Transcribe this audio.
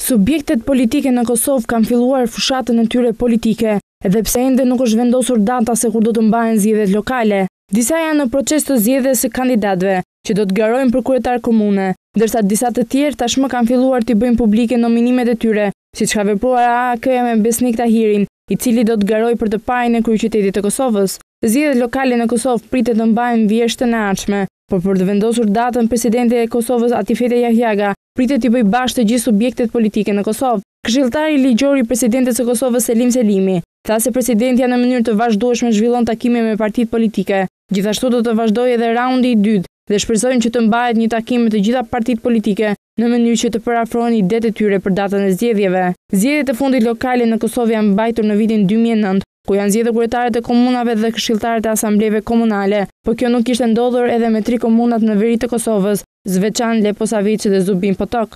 Subjektet politike në Kosovë kanë filluar fushatën e tyre politike, edhe pse ende nuk është vendosur data se kur do të mbahen zgjedhjet lokale. Disa janë në proces të zgjedhjes së kandidatëve, që do të garojnë për kryetar komune, ndërsa disa të tjerë tashmë kanë filluar të bëjnë publike nominimet e tyre, siç ka vepruar AAK-ja me Besnik Tahirin, i cili do të garojë për të parën e kryeqytetit të Kosovës. Zgjedhjet lokale në Kosovë pritet të mbahen vjeshtën e ardhshme, por për të vendosur datën presidenti e Kosovës Atifete Jahjaga pritet të bëjë bashkë të gjithë subjektet politike në Kosovë. Këshilltari ligjor i presidentit së Kosovës Selim Selimi tha se presidentja në mënyrë të vazhdueshme zhvillon takime me partitë politike. Gjithashtu do të vazhdojë edhe raundi i dytë dhe shpresojnë që të mbahet një takim me të gjitha partitë politike në mënyrë që të parafrohen idetë e tyre për datën e zgjedhjeve. Zgjedhjet e fundit lokale në Kosovë janë mbajtur në vitin 2009, ku janë zgjedhur kryetarët e komunave dhe këshilltarët e asambleve komunale, por kjo nuk kishte ndodhur edhe me 3 komunat në veri të Kosovës, Zveçan, Leposaviç dhe Zubin Potok.